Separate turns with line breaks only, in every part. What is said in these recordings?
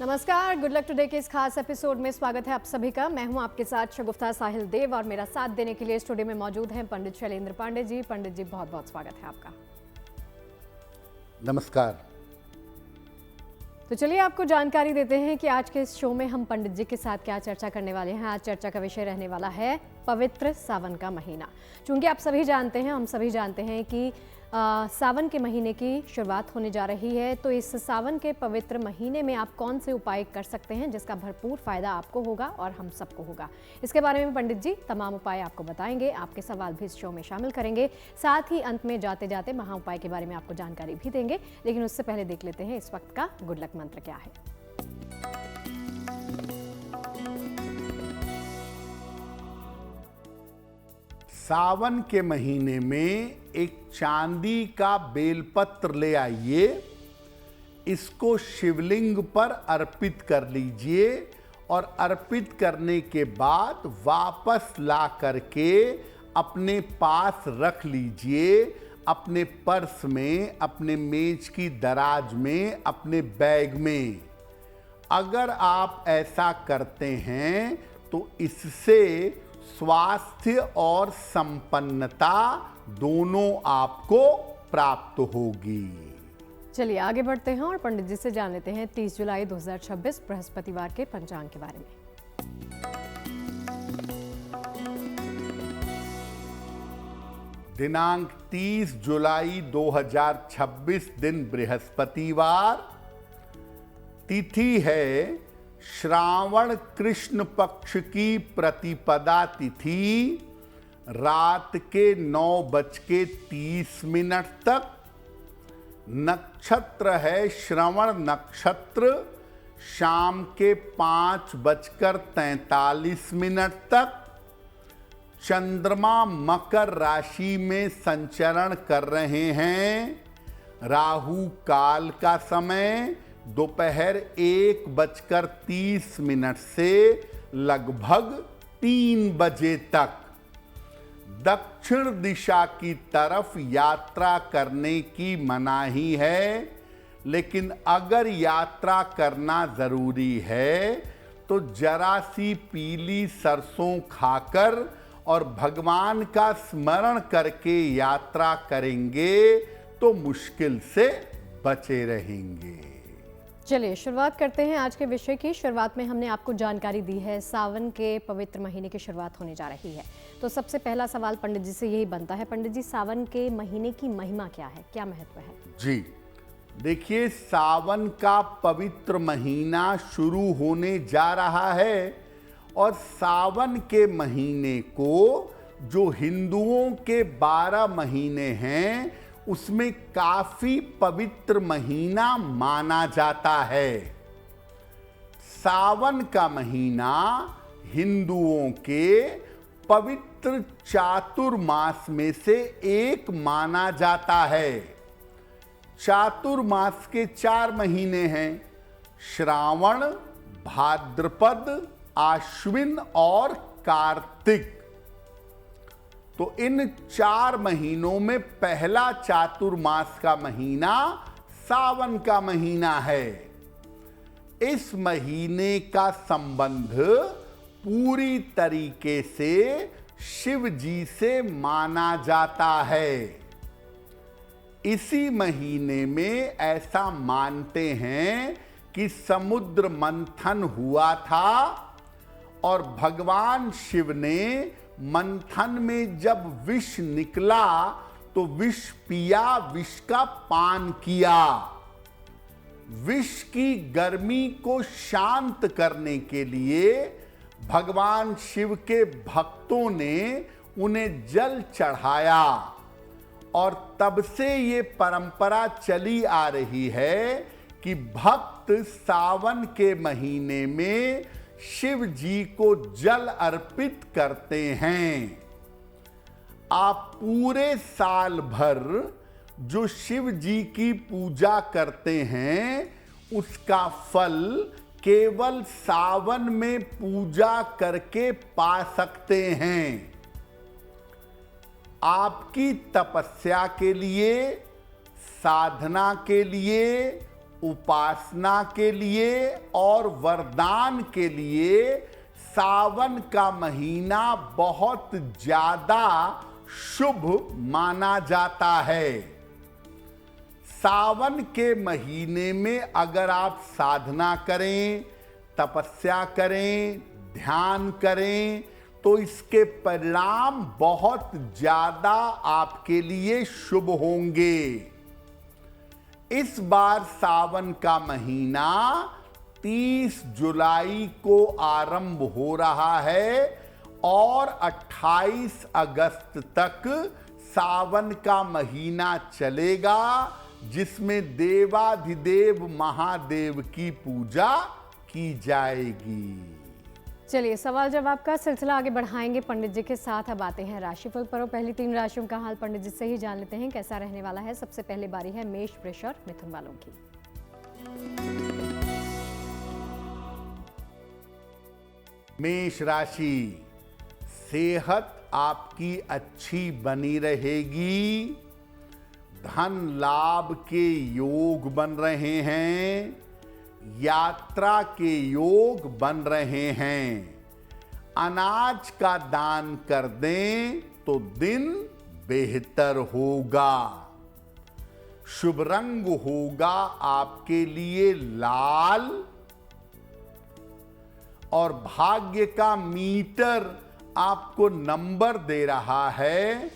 नमस्कार, good luck today के इस खास एपिसोड में स्वागत है आप सभी का। मैं हूं आपके साथ शगुफ्ता साहिल देव और मेरा साथ देने के लिए स्टूडियो में मौजूद हैं पंडित शैलेंद्र पांडे जी। पंडित जी, बहुत बहुत स्वागत है आपका।
नमस्कार।
तो चलिए आपको जानकारी देते हैं कि आज के इस शो में हम पंडित जी के साथ क्या चर्चा करने वाले हैं। आज चर्चा का विषय रहने वाला है पवित्र सावन का महीना। चूंकि आप सभी जानते हैं, हम सभी जानते हैं कि सावन के महीने की शुरुआत होने जा रही है, तो इस सावन के पवित्र महीने में आप कौन से उपाय कर सकते हैं जिसका भरपूर फायदा आपको होगा और हम सबको होगा। इसके बारे में पंडित जी तमाम उपाय आपको बताएंगे, आपके सवाल भी इस शो में शामिल करेंगे। साथ ही अंत में जाते जाते महा उपाय के बारे में आपको जानकारी भी देंगे। लेकिन उससे पहले देख लेते हैं इस वक्त का गुड लक मंत्र क्या है।
सावन के महीने में एक चांदी का बेलपत्र ले आइए, इसको शिवलिंग पर अर्पित कर लीजिए और अर्पित करने के बाद वापस ला करके अपने पास रख लीजिए, अपने पर्स में, अपने मेज की दराज में, अपने बैग में। अगर आप ऐसा करते हैं तो इससे स्वास्थ्य और संपन्नता दोनों आपको प्राप्त होगी।
चलिए आगे बढ़ते हैं और पंडित जी से जान लेते हैं 30 जुलाई 2026 बृहस्पतिवार के पंचांग के बारे में।
दिनांक 30 जुलाई 2026 दिन बृहस्पतिवार, तिथि है श्रावण कृष्ण पक्ष की प्रतिपदा तिथि, रात के 9:30 तक। नक्षत्र है श्रवण नक्षत्र, शाम के 5:43 तक। चंद्रमा मकर राशि में संचरण कर रहे हैं। राहु काल का समय दोपहर 1:30 से लगभग 3 बजे तक। दक्षिण दिशा की तरफ यात्रा करने की मनाही है, लेकिन अगर यात्रा करना जरूरी है तो जरा सी पीली सरसों खाकर और भगवान का स्मरण करके यात्रा करेंगे तो मुश्किल से बचे रहेंगे।
चलिए शुरुआत करते हैं आज के विषय की। शुरुआत में हमने आपको जानकारी दी है सावन के पवित्र महीने की शुरुआत होने जा रही है, तो सबसे पहला सवाल पंडित जी से यही बनता है। पंडित जी, सावन के महीने की महिमा क्या है, क्या महत्व है?
जी देखिए, सावन का पवित्र महीना शुरू होने जा रहा है और सावन के महीने को जो हिंदुओं के 12 महीने हैं उसमें काफी पवित्र महीना माना जाता है। सावन का महीना हिंदुओं के पवित्र चातुर्मास में से एक माना जाता है। चातुर्मास के 4 महीने हैं, श्रावण, भाद्रपद, आश्विन और कार्तिक। तो इन 4 महीनों में पहला चातुर्मास का महीना सावन का महीना है। इस महीने का संबंध पूरी तरीके से शिव जी से माना जाता है। इसी महीने में ऐसा मानते हैं कि समुद्र मंथन हुआ था और भगवान शिव ने मंथन में जब विष निकला तो विष पिया, विष का पान किया। विष की गर्मी को शांत करने के लिए भगवान शिव के भक्तों ने उन्हें जल चढ़ाया और तब से ये परंपरा चली आ रही है कि भक्त सावन के महीने में शिव जी को जल अर्पित करते हैं। आप पूरे साल भर जो शिव जी की पूजा करते हैं उसका फल केवल सावन में पूजा करके पा सकते हैं। आपकी तपस्या के लिए, साधना के लिए, उपासना के लिए और वरदान के लिए सावन का महीना बहुत ज्यादा शुभ माना जाता है। सावन के महीने में अगर आप साधना करें, तपस्या करें, ध्यान करें तो इसके परिणाम बहुत ज्यादा आपके लिए शुभ होंगे। इस बार सावन का महीना 30 जुलाई को आरंभ हो रहा है और 28 अगस्त तक सावन का महीना चलेगा, जिसमें देवाधिदेव महादेव की पूजा की जाएगी।
चलिए सवाल जवाब का सिलसिला आगे बढ़ाएंगे पंडित जी के साथ। अब आते हैं राशिफल पर। पहली 3 राशियों का हाल पंडित जी से ही जान लेते हैं कैसा रहने वाला है। सबसे पहले बारी है मेष, वृष और मिथुन वालों की।
मेष राशि, सेहत आपकी अच्छी बनी रहेगी। धन लाभ के योग बन रहे हैं। यात्रा के योग बन रहे हैं। अनाज का दान कर दें तो दिन बेहतर होगा। शुभ रंग होगा आपके लिए लाल और भाग्य का मीटर आपको नंबर दे रहा है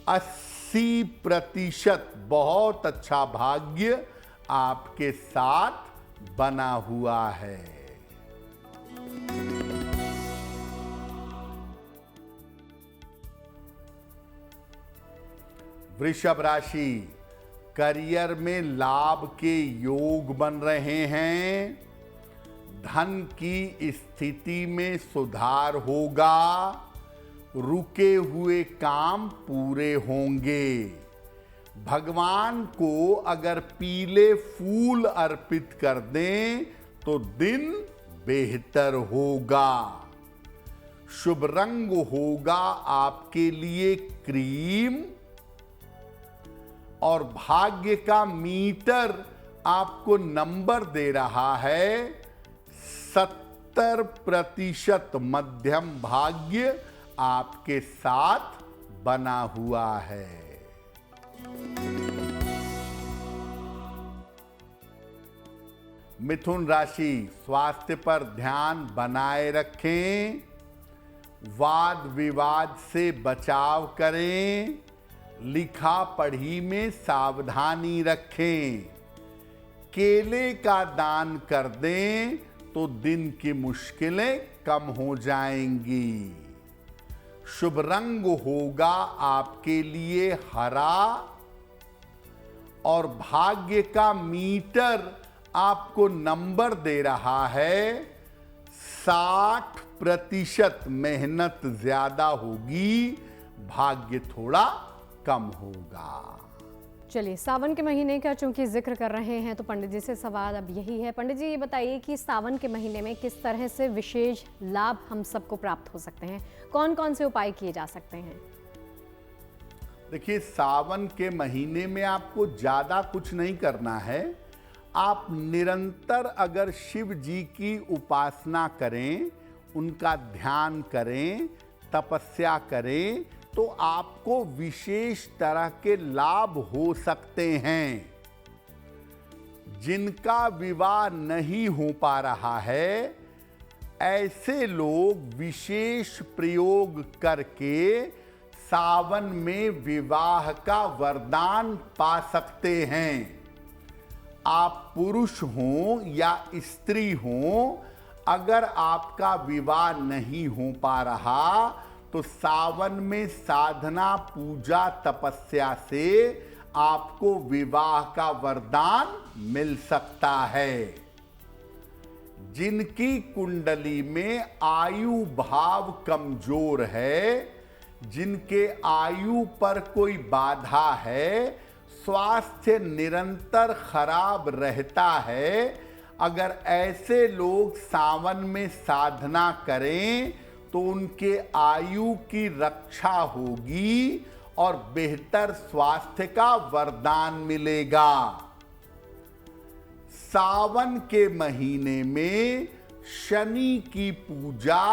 80%। बहुत अच्छा भाग्य आपके साथ बना हुआ है। वृषभ राशि, करियर में लाभ के योग बन रहे हैं। धन की स्थिति में सुधार होगा। रुके हुए काम पूरे होंगे। भगवान को अगर पीले फूल अर्पित कर दें तो दिन बेहतर होगा। शुभ रंग होगा आपके लिए क्रीम और भाग्य का मीटर आपको नंबर दे रहा है 70%। मध्यम भाग्य आपके साथ बना हुआ है। मिथुन राशि, स्वास्थ्य पर ध्यान बनाए रखें। वाद विवाद से बचाव करें। लिखा पढ़ी में सावधानी रखें। केले का दान कर दें तो दिन की मुश्किलें कम हो जाएंगी। शुभ रंग होगा आपके लिए हरा और भाग्य का मीटर आपको नंबर दे रहा है 60%। मेहनत ज्यादा होगी, भाग्य थोड़ा कम होगा।
चलिए सावन के महीने का चूंकि जिक्र कर रहे हैं तो पंडित जी से सवाल अब यही है। पंडित जी ये बताइए कि सावन के महीने में किस तरह से विशेष लाभ हम सबको प्राप्त हो सकते हैं, कौन कौन से उपाय किए जा सकते हैं?
देखिए, सावन के महीने में आपको ज्यादा कुछ नहीं करना है। आप निरंतर अगर शिव जी की उपासना करें, उनका ध्यान करें, तपस्या करें तो आपको विशेष तरह के लाभ हो सकते हैं। जिनका विवाह नहीं हो पा रहा है, ऐसे लोग विशेष प्रयोग करके सावन में विवाह का वरदान पा सकते हैं। आप पुरुष हों या स्त्री हों, अगर आपका विवाह नहीं हो पा रहा तो सावन में साधना, पूजा, तपस्या से आपको विवाह का वरदान मिल सकता है। जिनकी कुंडली में आयु भाव कमजोर है, जिनके आयु पर कोई बाधा है, स्वास्थ्य निरंतर खराब रहता है, अगर ऐसे लोग सावन में साधना करें तो उनके आयु की रक्षा होगी और बेहतर स्वास्थ्य का वरदान मिलेगा। सावन के महीने में शनि की पूजा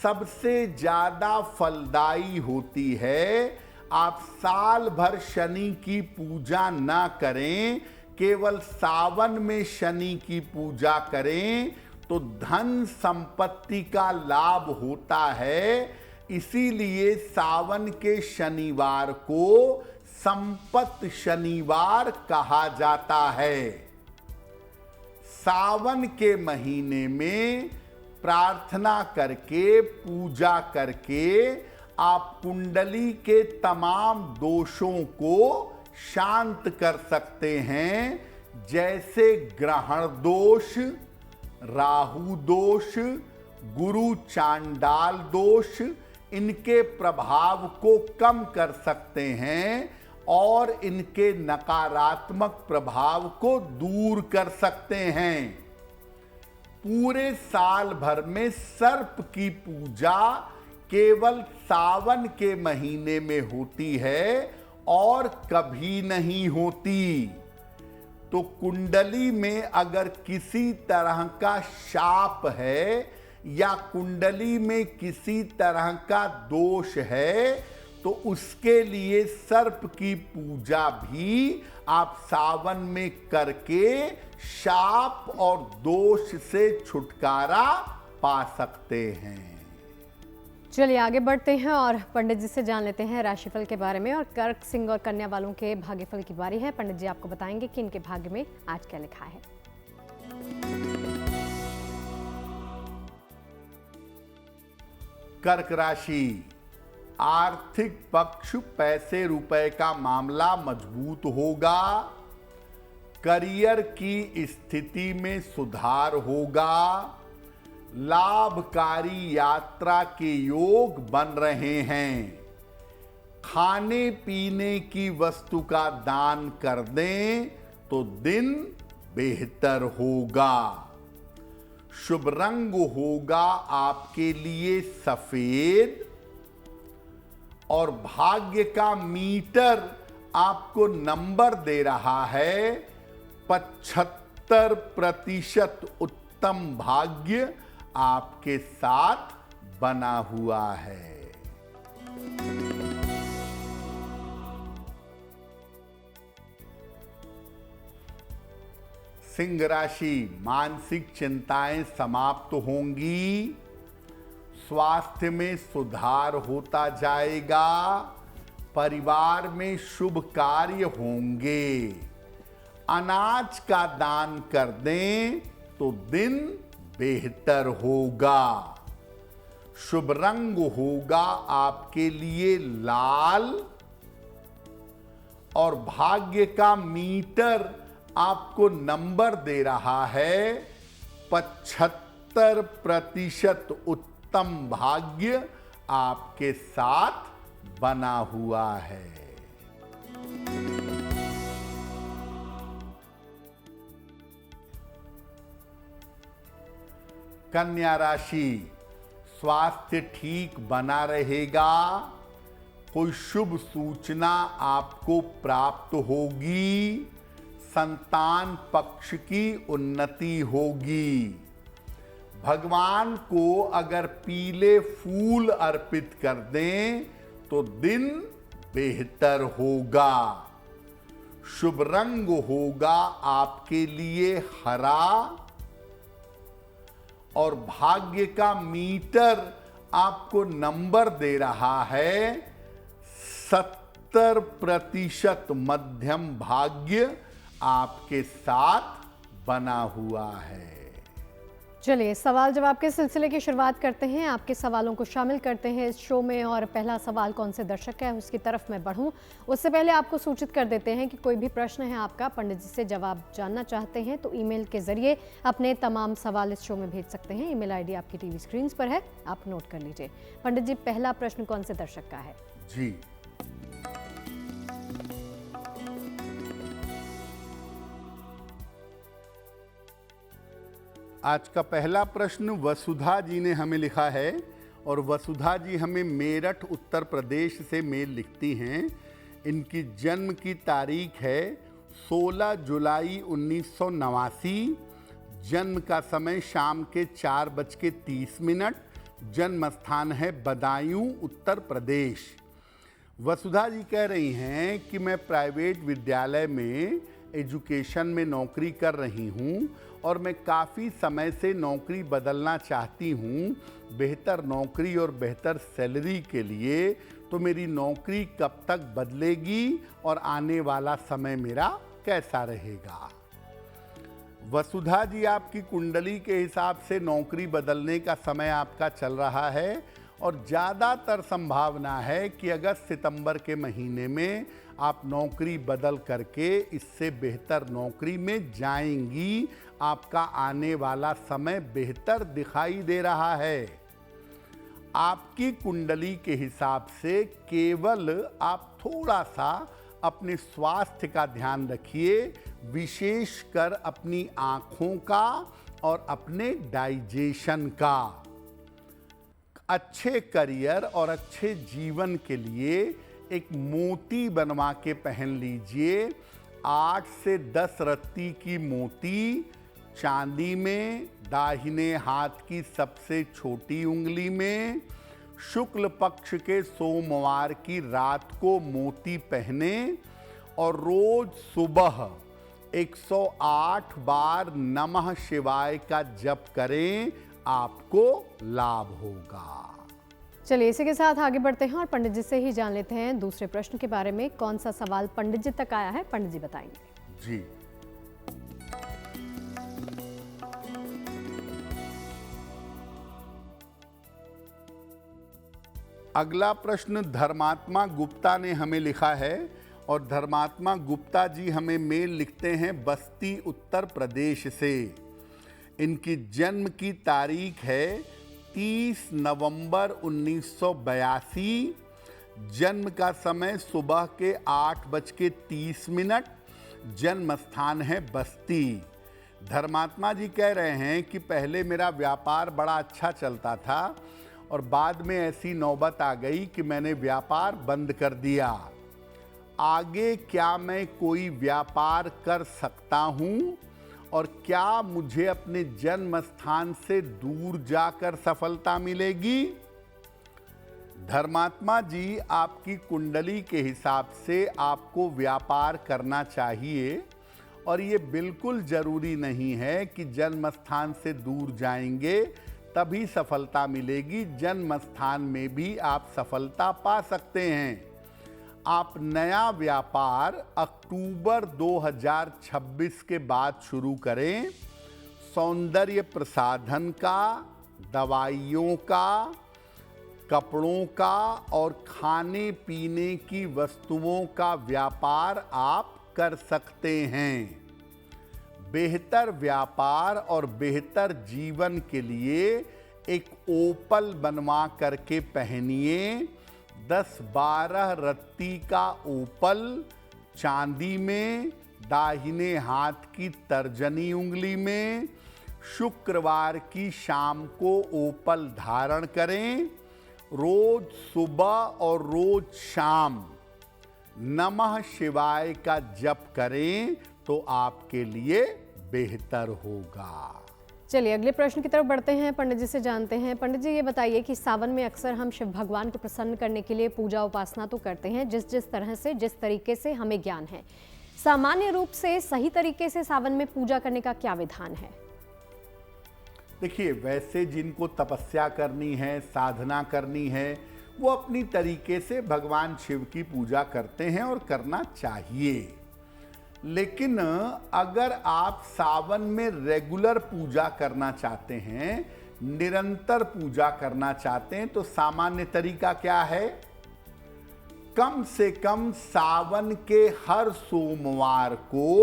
सबसे ज्यादा फलदायी होती है। आप साल भर शनि की पूजा ना करें, केवल सावन में शनि की पूजा करें तो धन संपत्ति का लाभ होता है। इसीलिए सावन के शनिवार को संपत्ति शनिवार कहा जाता है। सावन के महीने में प्रार्थना करके, पूजा करके आप कुंडली के तमाम दोषों को शांत कर सकते हैं, जैसे ग्रहण दोष, राहु दोष, गुरु चांडाल दोष। इनके प्रभाव को कम कर सकते हैं और इनके नकारात्मक प्रभाव को दूर कर सकते हैं। पूरे साल भर में सर्प की पूजा केवल सावन के महीने में होती है और कभी नहीं होती। तो कुंडली में अगर किसी तरह का शाप है या कुंडली में किसी तरह का दोष है तो उसके लिए सर्प की पूजा भी आप सावन में करके शाप और दोष से छुटकारा पा सकते हैं।
चलिए आगे बढ़ते हैं और पंडित जी से जान लेते हैं राशिफल के बारे में। और कर्क, सिंह और कन्या वालों के भाग्यफल की बारी है। पंडित जी आपको बताएंगे कि इनके भाग्य में आज क्या लिखा है।
कर्क राशि, आर्थिक पक्ष पैसे रुपए का मामला मजबूत होगा। करियर की स्थिति में सुधार होगा। लाभकारी यात्रा के योग बन रहे हैं। खाने पीने की वस्तु का दान कर दें तो दिन बेहतर होगा। शुभ रंग होगा आपके लिए सफेद और भाग्य का मीटर आपको नंबर दे रहा है 75% उत्तम भाग्य आपके साथ बना हुआ है। सिंह राशि, मानसिक चिंताएं समाप्त होंगी। स्वास्थ्य में सुधार होता जाएगा। परिवार में शुभ कार्य होंगे। अनाज का दान कर दें तो दिन बेहतर होगा। शुभ रंग होगा आपके लिए लाल और भाग्य का मीटर आपको नंबर दे रहा है 75% उत्तम भाग्य आपके साथ बना हुआ है। कन्या राशि, स्वास्थ्य ठीक बना रहेगा। कोई शुभ सूचना आपको प्राप्त होगी। संतान पक्ष की उन्नति होगी। भगवान को अगर पीले फूल अर्पित कर दें तो दिन बेहतर होगा। शुभ रंग होगा आपके लिए हरा और भाग्य का मीटर आपको नंबर दे रहा है 70% मध्यम भाग्य आपके साथ बना हुआ है।
चलिए सवाल जवाब के सिलसिले की शुरुआत करते हैं। आपके सवालों को शामिल करते हैं इस शो में। और पहला सवाल कौन से दर्शक का है उसकी तरफ मैं बढ़ूं उससे पहले आपको सूचित कर देते हैं कि कोई भी प्रश्न है आपका, पंडित जी से जवाब जानना चाहते हैं तो ईमेल के जरिए अपने तमाम सवाल इस शो में भेज सकते हैं। ईमेल आईडी आपकी टीवी स्क्रीन पर है, आप नोट कर लीजिए। पंडित जी, पहला प्रश्न कौन से दर्शक का है?
जी, आज का पहला प्रश्न वसुधा जी ने हमें लिखा है और वसुधा जी हमें मेरठ उत्तर प्रदेश से मेल लिखती हैं। इनकी जन्म की तारीख है 16 जुलाई 1989, जन्म का समय शाम के 4:30, जन्म स्थान है बदायूं, उत्तर प्रदेश। वसुधा जी कह रही हैं कि मैं प्राइवेट विद्यालय में एजुकेशन में नौकरी कर रही हूं और मैं काफ़ी समय से नौकरी बदलना चाहती हूं बेहतर नौकरी और बेहतर सैलरी के लिए। तो मेरी नौकरी कब तक बदलेगी और आने वाला समय मेरा कैसा रहेगा? वसुधा जी, आपकी कुंडली के हिसाब से नौकरी बदलने का समय आपका चल रहा है और ज़्यादातर संभावना है कि अगस्त सितंबर के महीने में आप नौकरी बदल करके इससे बेहतर नौकरी में जाएंगी। आपका आने वाला समय बेहतर दिखाई दे रहा है। आपकी कुंडली के हिसाब से केवल आप थोड़ा सा अपने स्वास्थ्य का ध्यान रखिए, विशेषकर अपनी आँखों का और अपने डाइजेशन का। अच्छे करियर और अच्छे जीवन के लिए एक मोती बनवा के पहन लीजिए। 8 से 10 रत्ती की मोती चांदी में, दाहिने हाथ की सबसे छोटी उंगली में, शुक्ल पक्ष के सोमवार की रात को मोती पहने और रोज सुबह 108 बार नमः शिवाय का जप करें, आपको लाभ होगा।
चलिए इसी के साथ आगे बढ़ते हैं और पंडित जी से ही जान लेते हैं दूसरे प्रश्न के बारे में। कौन सा सवाल पंडित जी तक आया है, पंडित जी बताएंगे।
जी, अगला प्रश्न धर्मात्मा गुप्ता ने हमें लिखा है और धर्मात्मा गुप्ता जी हमें मेल लिखते हैं बस्ती, उत्तर प्रदेश से। इनकी जन्म की तारीख है 30 नवंबर 1982, जन्म का समय सुबह के 8:30, जन्म स्थान है बस्ती। धर्मात्मा जी कह रहे हैं कि पहले मेरा व्यापार बड़ा अच्छा चलता था और बाद में ऐसी नौबत आ गई कि मैंने व्यापार बंद कर दिया। आगे क्या मैं कोई व्यापार कर सकता हूँ और क्या मुझे अपने जन्म स्थान से दूर जाकर सफलता मिलेगी? धर्मात्मा जी, आपकी कुंडली के हिसाब से आपको व्यापार करना चाहिए और ये बिल्कुल जरूरी नहीं है कि जन्म स्थान से दूर जाएंगे तभी सफलता मिलेगी। जन्म स्थान में भी आप सफलता पा सकते हैं। आप नया व्यापार अक्टूबर 2026 के बाद शुरू करें। सौंदर्य प्रसाधन का, दवाइयों का, कपड़ों का और खाने पीने की वस्तुओं का व्यापार आप कर सकते हैं। बेहतर व्यापार और बेहतर जीवन के लिए एक ओपल बनवा करके पहनिए। 10-12 रत्ती का ओपल चांदी में, दाहिने हाथ की तर्जनी उंगली में, शुक्रवार की शाम को ओपल धारण करें। रोज सुबह और रोज शाम नमः शिवाय का जप करें तो आपके लिए बेहतर होगा।
चलिए अगले प्रश्न की तरफ बढ़ते हैं, पंडित जी से जानते हैं। पंडित जी ये बताइए कि सावन में अक्सर हम शिव भगवान को प्रसन्न करने के लिए पूजा उपासना तो करते हैं, जिस तरह से, जिस तरीके से हमें ज्ञान है। सामान्य रूप से सही तरीके से सावन में पूजा करने का क्या विधान है?
देखिए, वैसे जिनको तपस्या करनी है, साधना करनी है, वो अपनी तरीके से भगवान शिव की पूजा करते हैं और करना चाहिए। लेकिन अगर आप सावन में रेगुलर पूजा करना चाहते हैं, निरंतर पूजा करना चाहते हैं, तो सामान्य तरीका क्या है? कम से कम सावन के हर सोमवार को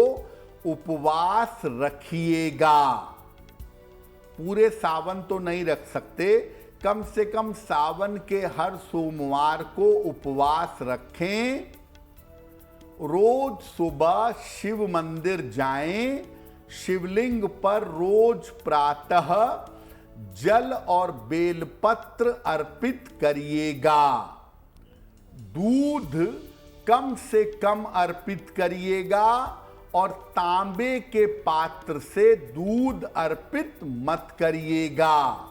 उपवास रखिएगा। पूरे सावन तो नहीं रख सकते, कम से कम सावन के हर सोमवार को उपवास रखें। रोज सुबह शिव मंदिर जाएं, शिवलिंग पर रोज प्रातः जल और बेलपत्र अर्पित करिएगा। दूध कम से कम अर्पित करिएगा और तांबे के पात्र से दूध अर्पित मत करिएगा।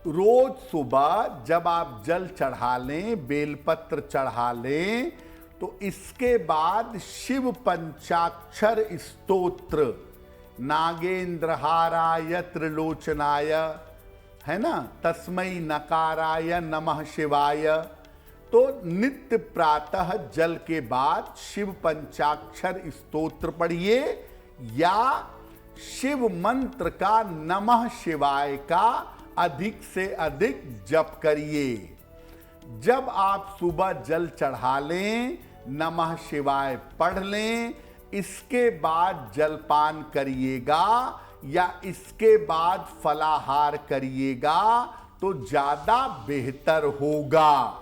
रोज सुबह जब आप जल चढ़ा लें, बेलपत्र चढ़ा लें, तो इसके बाद शिव पंचाक्षर स्तोत्र नागेंद्रहाराय त्रिलोचनाय, है ना, तस्मै नकाराय नमः शिवाय, तो नित्य प्रातः जल के बाद शिव पंचाक्षर स्तोत्र पढ़िए या शिव मंत्र का नमः शिवाय का अधिक से अधिक जप करिए। जब आप सुबह जल चढ़ा लें, नमः शिवाय पढ़ लें, इसके बाद जलपान करिएगा या इसके बाद फलाहार करिएगा तो ज्यादा बेहतर होगा।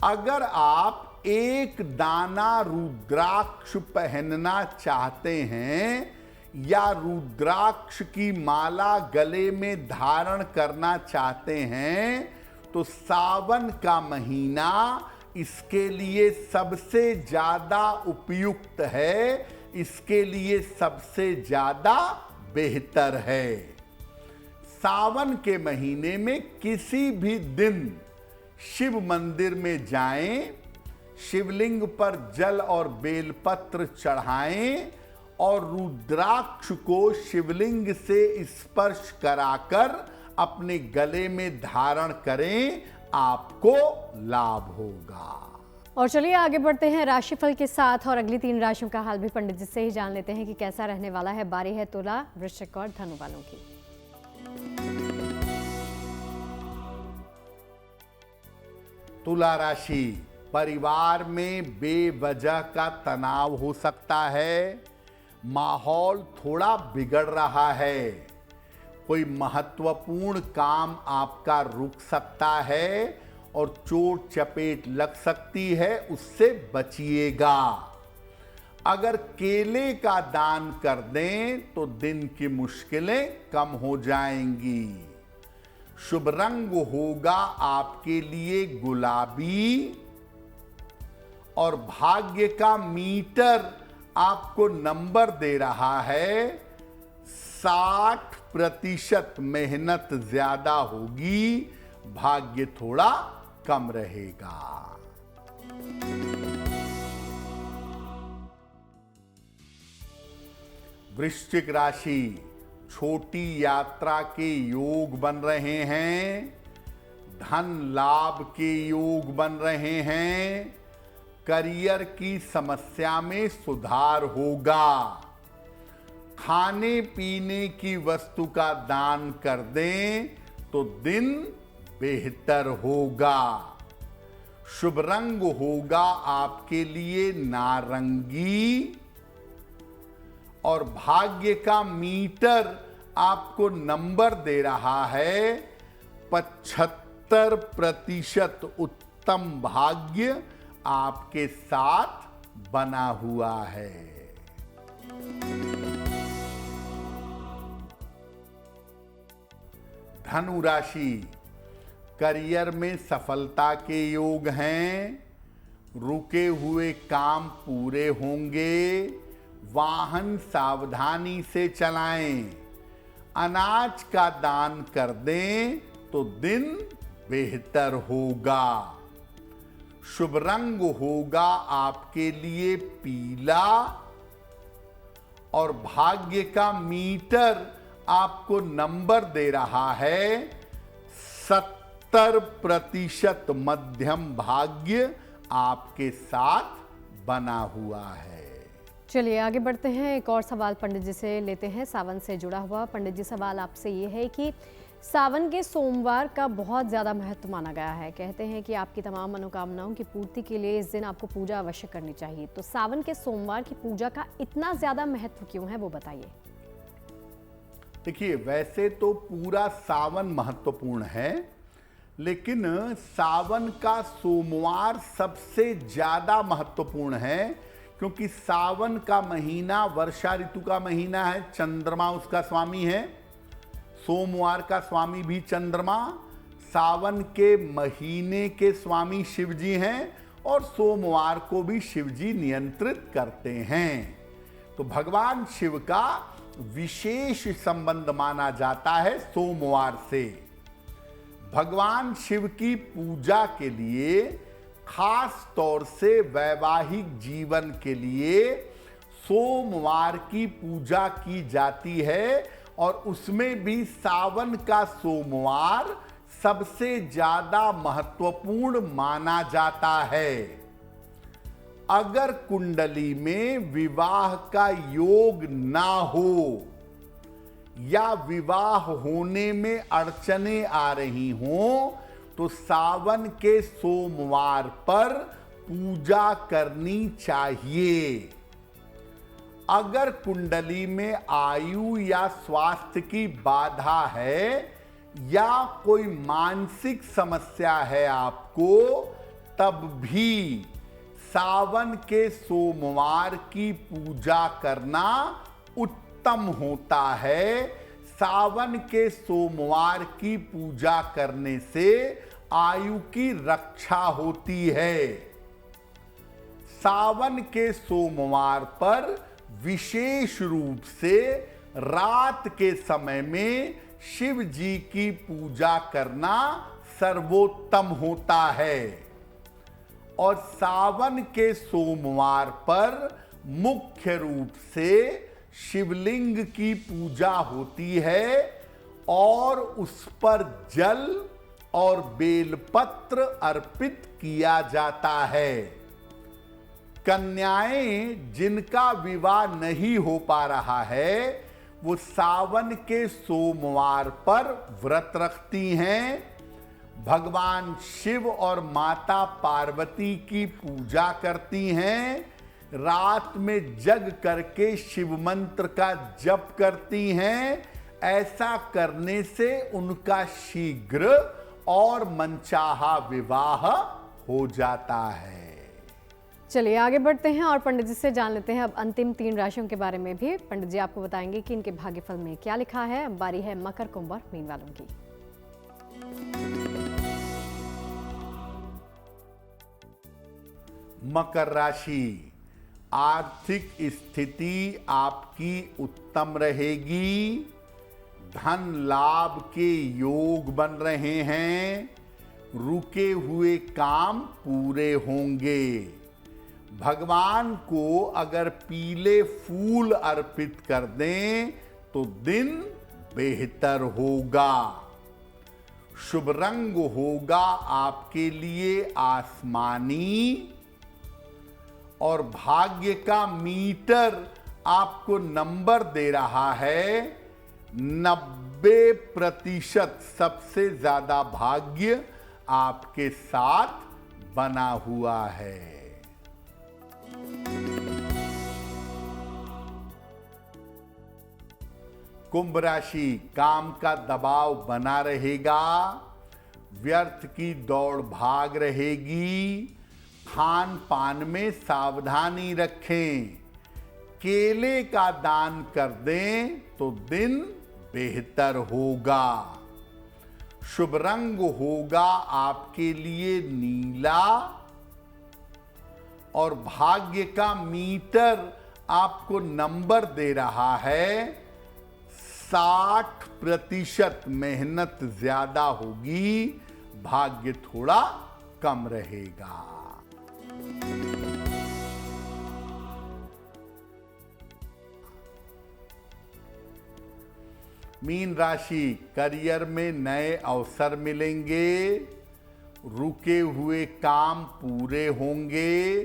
अगर आप एक दाना रुद्राक्ष पहनना चाहते हैं या रुद्राक्ष की माला गले में धारण करना चाहते हैं तो सावन का महीना इसके लिए सबसे ज्यादा उपयुक्त है, इसके लिए सबसे ज्यादा बेहतर है। सावन के महीने में किसी भी दिन शिव मंदिर में जाएं, शिवलिंग पर जल और बेलपत्र चढ़ाएं और रुद्राक्ष को शिवलिंग से स्पर्श कराकर अपने गले में धारण करें, आपको लाभ होगा।
और चलिए आगे बढ़ते हैं राशिफल के साथ और अगली 3 राशियों का हाल भी पंडित जी से ही जान लेते हैं कि कैसा रहने वाला है। बारी है तुला, वृश्चिक और धनु वालों की।
तुला राशि, परिवार में बेवजह का तनाव हो सकता है, माहौल थोड़ा बिगड़ रहा है, कोई महत्वपूर्ण काम आपका रुक सकता है और चोट चपेट लग सकती है, उससे बचिएगा। अगर केले का दान कर दें तो दिन की मुश्किलें कम हो जाएंगी। शुभ रंग होगा आपके लिए गुलाबी और भाग्य का मीटर आपको नंबर दे रहा है 60%। मेहनत ज्यादा होगी, भाग्य थोड़ा कम रहेगा। वृश्चिक राशि, छोटी यात्रा के योग बन रहे हैं, धन लाभ के योग बन रहे हैं, करियर की समस्या में सुधार होगा। खाने पीने की वस्तु का दान कर दें तो दिन बेहतर होगा। शुभ रंग होगा आपके लिए नारंगी और भाग्य का मीटर आपको नंबर दे रहा है 75%। उत्तम भाग्य आपके साथ बना हुआ है। धनु राशि, करियर में सफलता के योग हैं, रुके हुए काम पूरे होंगे, वाहन सावधानी से चलाएं, अनाज का दान कर दें तो दिन बेहतर होगा। शुभ रंग होगा आपके लिए पीला और भाग्य का मीटर आपको नंबर दे रहा है 70%। मध्यम भाग्य आपके साथ बना हुआ है।
चलिए आगे बढ़ते हैं, एक और सवाल पंडित जी से लेते हैं सावन से जुड़ा हुआ। पंडित जी, सवाल आपसे ये है कि सावन के सोमवार का बहुत ज़्यादा महत्व माना गया है। कहते हैं कि आपकी तमाम मनोकामनाओं की पूर्ति के लिए इस दिन आपको पूजा अवश्य करनी चाहिए। तो सावन के सोमवार की पूजा का इतना ज़्यादा महत्व क्यों है, वो बताइए।
देखिए, वैसे तो पूरा सावन महत्वपूर्ण है, लेकिन सावन का सोमवार सबसे ज़्यादा महत्वपूर्ण है, क्योंकि सावन का महीना वर्षा ऋतु का महीना है, चंद्रमा उसका स्वामी है, सोमवार का स्वामी भी चंद्रमा, सावन के महीने के स्वामी शिव जी हैं और सोमवार को भी शिव जी नियंत्रित करते हैं। तो भगवान शिव का विशेष संबंध माना जाता है सोमवार से। भगवान शिव की पूजा के लिए, खास तौर से वैवाहिक जीवन के लिए सोमवार की पूजा की जाती है, और उसमें भी सावन का सोमवार सबसे ज्यादा महत्वपूर्ण माना जाता है। अगर कुंडली में विवाह का योग ना हो या विवाह होने में अड़चने आ रही हों, तो सावन के सोमवार पर पूजा करनी चाहिए। अगर कुंडली में आयु या स्वास्थ्य की बाधा है या कोई मानसिक समस्या है आपको, तब भी सावन के सोमवार की पूजा करना उत्तम होता है। सावन के सोमवार की पूजा करने से आयु की रक्षा होती है। सावन के सोमवार पर विशेष रूप से रात के समय में शिव जी की पूजा करना सर्वोत्तम होता है। और सावन के सोमवार पर मुख्य रूप से शिवलिंग की पूजा होती है और उस पर जल और बेलपत्र अर्पित किया जाता है। कन्याएं जिनका विवाह नहीं हो पा रहा है, वो सावन के सोमवार पर व्रत रखती हैं, भगवान शिव और माता पार्वती की पूजा करती हैं, रात में जग करके शिव मंत्र का जप करती हैं। ऐसा करने से उनका शीघ्र और मनचाहा विवाह हो जाता है।
चलिए आगे बढ़ते हैं और पंडित जी से जान लेते हैं अब अंतिम 3 राशियों के बारे में भी। पंडित जी आपको बताएंगे कि इनके भाग्यफल में क्या लिखा है। अब बारी है मकर, कुंभ और मीन वालों की।
मकर राशि, आर्थिक स्थिति आपकी उत्तम रहेगी। धन लाभ के योग बन रहे हैं। रुके हुए काम पूरे होंगे। भगवान को अगर पीले फूल अर्पित कर दें तो दिन बेहतर होगा। शुभ रंग होगा आपके लिए आसमानी, और भाग्य का मीटर आपको नंबर दे रहा है 90%। सबसे ज्यादा भाग्य आपके साथ बना हुआ है। कुंभ राशि, काम का दबाव बना रहेगा। व्यर्थ की दौड़ भाग रहेगी। खान पान में सावधानी रखें। केले का दान कर दें तो दिन बेहतर होगा। शुभ रंग होगा आपके लिए नीला, और भाग्य का मीटर आपको नंबर दे रहा है 60%। मेहनत ज्यादा होगी, भाग्य थोड़ा कम रहेगा। मीन राशि, करियर में नए अवसर मिलेंगे। रुके हुए काम पूरे होंगे।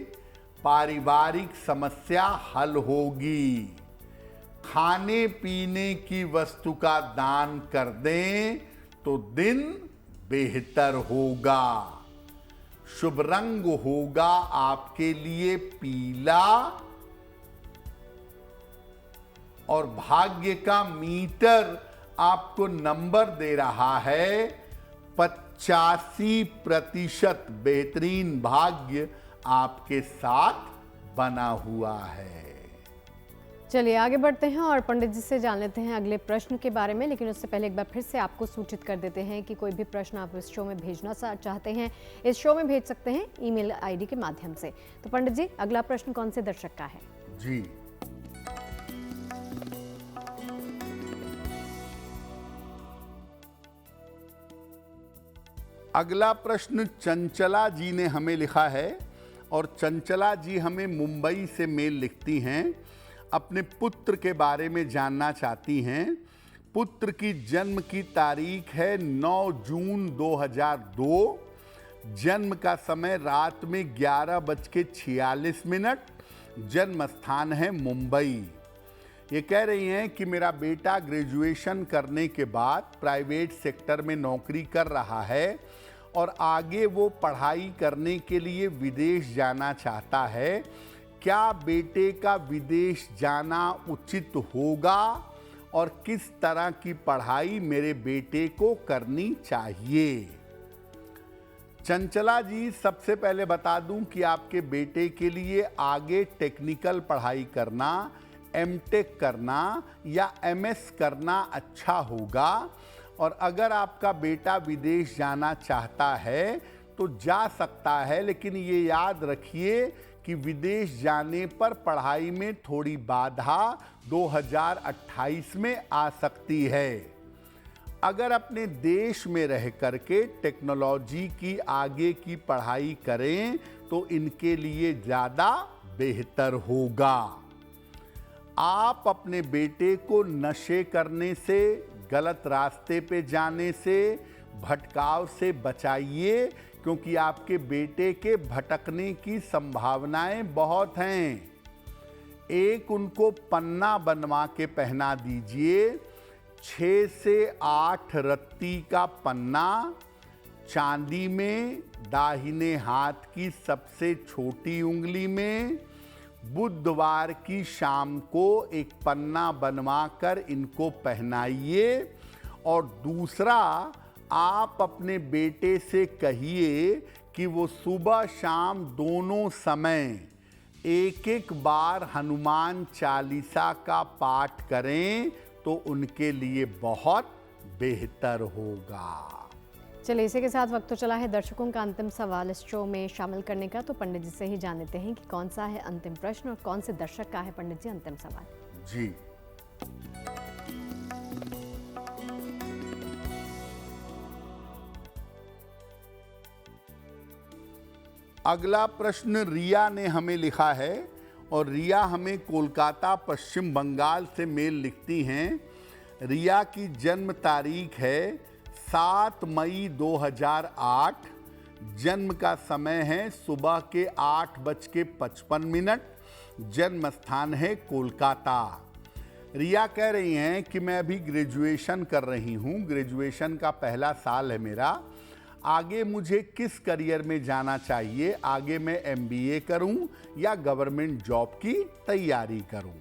पारिवारिक समस्या हल होगी। खाने पीने की वस्तु का दान कर दें तो दिन बेहतर होगा। शुभ रंग होगा आपके लिए पीला, और भाग्य का मीटर आपको नंबर दे रहा है 85%। बेहतरीन भाग्य आपके साथ बना हुआ है।
चलिए आगे बढ़ते हैं और पंडित जी से जान लेते हैं अगले प्रश्न के बारे में, लेकिन उससे पहले एक बार फिर से आपको सूचित कर देते हैं कि कोई भी प्रश्न आप इस शो में भेजना चाहते हैं, इस शो में भेज सकते हैं ईमेल आईडी के माध्यम से। तो पंडित जी, अगला प्रश्न कौन से दर्शक का है?
जी, अगला प्रश्न चंचला जी ने हमें लिखा है और चंचला जी हमें मुंबई से मेल लिखती हैं। अपने पुत्र के बारे में जानना चाहती हैं। पुत्र की जन्म की तारीख है 9 जून 2002। जन्म का समय रात में 11:46। जन्म स्थान है मुंबई। ये कह रही हैं कि मेरा बेटा ग्रेजुएशन करने के बाद प्राइवेट सेक्टर में नौकरी कर रहा है और आगे वो पढ़ाई करने के लिए विदेश जाना चाहता है। क्या बेटे का विदेश जाना उचित होगा और किस तरह की पढ़ाई मेरे बेटे को करनी चाहिए? चंचला जी, सबसे पहले बता दूं कि आपके बेटे के लिए आगे टेक्निकल पढ़ाई करना, एमटेक करना या एमएस करना अच्छा होगा। और अगर आपका बेटा विदेश जाना चाहता है तो जा सकता है, लेकिन ये याद रखिए कि विदेश जाने पर पढ़ाई में थोड़ी बाधा 2028 में आ सकती है। अगर अपने देश में रह करके टेक्नोलॉजी की आगे की पढ़ाई करें तो इनके लिए ज़्यादा बेहतर होगा। आप अपने बेटे को नशे करने से, गलत रास्ते पे जाने से, भटकाव से बचाइए, क्योंकि आपके बेटे के भटकने की संभावनाएं बहुत हैं। एक उनको पन्ना बनवा के पहना दीजिए, 6 से 8 रत्ती का पन्ना, चांदी में, दाहिने हाथ की सबसे छोटी उंगली में। बुधवार की शाम को एक पन्ना बनवाकर इनको पहनाइए। और दूसरा, आप अपने बेटे से कहिए कि वो सुबह शाम दोनों समय एक बार हनुमान चालीसा का पाठ करें तो उनके लिए बहुत बेहतर होगा।
चलिए, इसी के साथ वक्त तो चला है दर्शकों का अंतिम सवाल इस शो में शामिल करने का। तो पंडित जी से ही जान लेते हैं कि कौन सा है अंतिम प्रश्न और कौन से दर्शक का है पंडित जी अंतिम सवाल।
जी, अगला प्रश्न रिया ने हमें लिखा है और रिया हमें कोलकाता, पश्चिम बंगाल से मेल लिखती हैं। रिया की जन्म तारीख है 7 मई 2008। जन्म का समय है सुबह के 8:55। जन्म स्थान है कोलकाता। रिया कह रही हैं कि मैं अभी ग्रेजुएशन कर रही हूँ, ग्रेजुएशन का पहला साल है मेरा। आगे मुझे किस करियर में जाना चाहिए? आगे मैं एमबीए करूं या गवर्नमेंट जॉब की तैयारी करूं?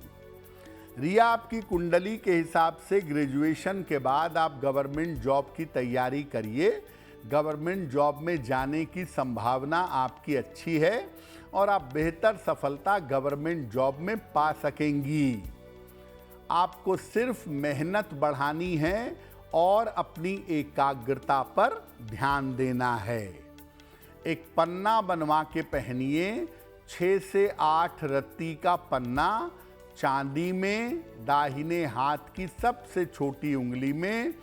रिया, आपकी कुंडली के हिसाब से ग्रेजुएशन के बाद आप गवर्नमेंट जॉब की तैयारी करिए। गवर्नमेंट जॉब में जाने की संभावना आपकी अच्छी है और आप बेहतर सफलता गवर्नमेंट जॉब में पा सकेंगी। आपको सिर्फ मेहनत बढ़ानी है और अपनी एकाग्रता पर ध्यान देना है। एक पन्ना बनवा के पहनिए, 6 से 8 रत्ती का पन्ना, चांदी में, दाहिने हाथ की सबसे छोटी उंगली में।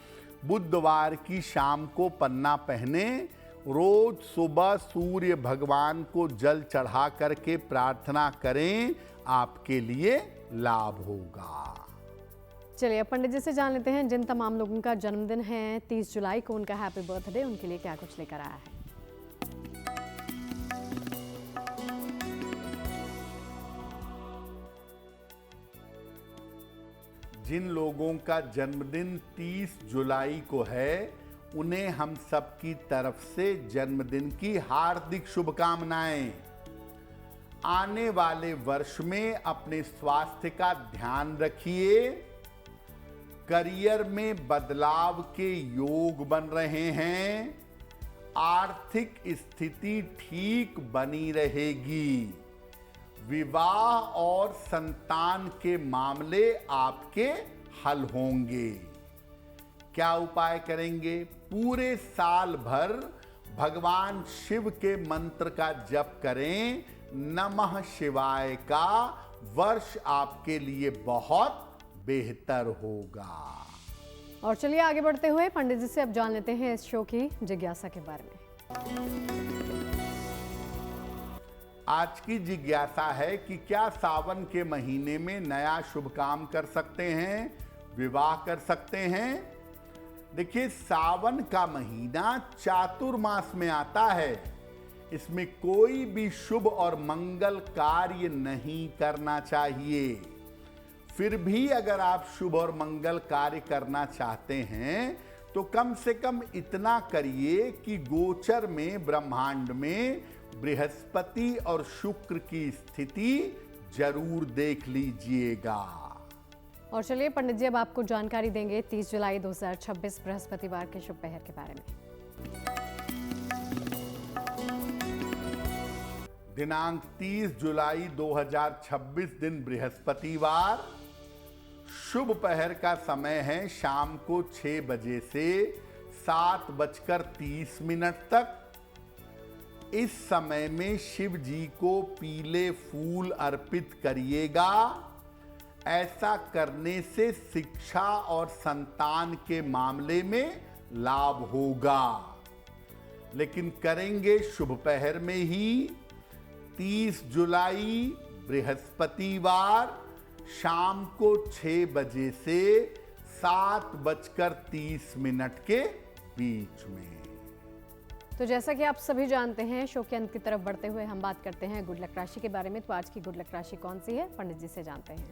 बुधवार की शाम को पन्ना पहने। रोज सुबह सूर्य भगवान को जल चढ़ा करके प्रार्थना करें, आपके लिए लाभ होगा।
चलिए, अब पंडित जी से जान लेते हैं जिन तमाम लोगों का जन्मदिन है 30 जुलाई को, उनका हैप्पी बर्थडे, उनके लिए क्या कुछ लेकर आया है।
जिन लोगों का जन्मदिन 30 जुलाई को है, उन्हें हम सब की तरफ से जन्मदिन की हार्दिक शुभकामनाएं। आने वाले वर्ष में अपने स्वास्थ्य का ध्यान रखिए। करियर में बदलाव के योग बन रहे हैं। आर्थिक स्थिति ठीक बनी रहेगी। विवाह और संतान के मामले आपके हल होंगे। क्या उपाय करेंगे? पूरे साल भर भगवान शिव के मंत्र का जप करें, नमः शिवाय का। वर्ष आपके लिए बहुत बेहतर होगा।
और चलिए आगे बढ़ते हुए पंडित जी से अब जान लेते हैं इस शो की जिज्ञासा के बारे में।
आज की जिज्ञासा है कि क्या सावन के महीने में नया शुभ काम कर सकते हैं, विवाह कर सकते हैं? देखिए, सावन का महीना चातुर्मास में आता है। इसमें कोई भी शुभ और मंगल कार्य नहीं करना चाहिए। फिर भी अगर आप शुभ और मंगल कार्य करना चाहते हैं तो कम से कम इतना करिए कि गोचर में, ब्रह्मांड में बृहस्पति और शुक्र की स्थिति जरूर देख लीजिएगा।
और चलिए पंडित जी अब आपको जानकारी देंगे 30 जुलाई 2026 बृहस्पतिवार के शुभ पहर के बारे में।
दिनांक 30 जुलाई 2026 दिन बृहस्पतिवार। शुभ पहर का समय है शाम को 6 बजे से 7:30 तक। इस समय में शिव जी को पीले फूल अर्पित करिएगा। ऐसा करने से शिक्षा और संतान के मामले में लाभ होगा। लेकिन करेंगे शुभ पहर में ही। 30 जुलाई बृहस्पतिवार शाम को 6 बजे से 7:30 के बीच में।
तो जैसा कि आप सभी जानते हैं, शो के अंत की तरफ बढ़ते हुए हम बात करते हैं गुड लक राशि के बारे में। तो आज की गुड लक राशि कौन सी है, पंडित जी से जानते हैं।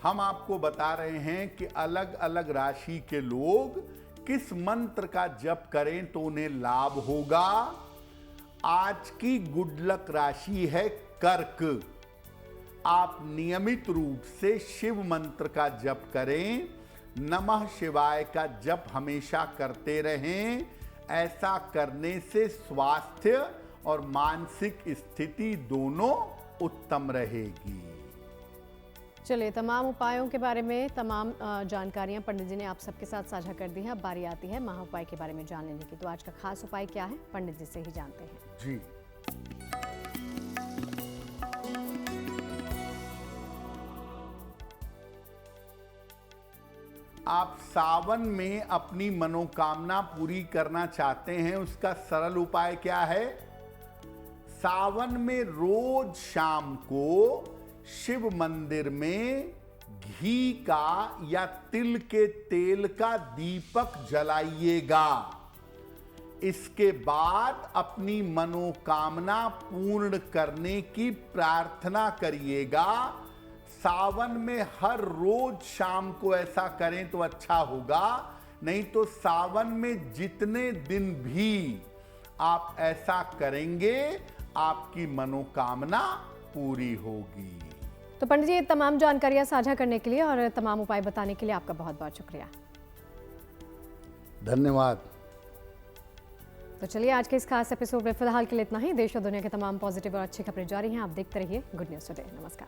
हम आपको बता रहे हैं कि अलग अलग राशि के लोग किस मंत्र का जप करें तो उन्हें लाभ होगा। आज की गुड लक राशि है कर्क। आप नियमित रूप से शिव मंत्र का जप करें, नमः शिवाय का जप हमेशा करते रहें। ऐसा करने से स्वास्थ्य और मानसिक स्थिति दोनों उत्तम रहेगी।
चलिए, तमाम उपायों के बारे में तमाम जानकारियां पंडित जी ने आप सबके साथ साझा कर दी हैं। अब बारी आती है महा उपाय के बारे में जान लेने की। तो आज का खास उपाय क्या है, पंडित जी से ही जानते हैं।
जी, आप सावन में अपनी मनोकामना पूरी करना चाहते हैं, उसका सरल उपाय क्या है? सावन में रोज शाम को शिव मंदिर में घी का या तिल के तेल का दीपक जलाइएगा। इसके बाद अपनी मनोकामना पूर्ण करने की प्रार्थना करिएगा। सावन में हर रोज शाम को ऐसा करें तो अच्छा होगा। नहीं तो सावन में जितने दिन भी आप ऐसा करेंगे, आपकी मनोकामना पूरी होगी।
तो पंडित जी, ये तमाम जानकारियां साझा करने के लिए और तमाम उपाय बताने के लिए आपका बहुत बहुत शुक्रिया।
धन्यवाद।
तो चलिए, आज के इस खास एपिसोड में फिलहाल के लिए इतना ही। देश और दुनिया के तमाम पॉजिटिव और अच्छी खबरें जारी हैं। आप देखते रहिए गुड न्यूज़ टुडे। नमस्कार।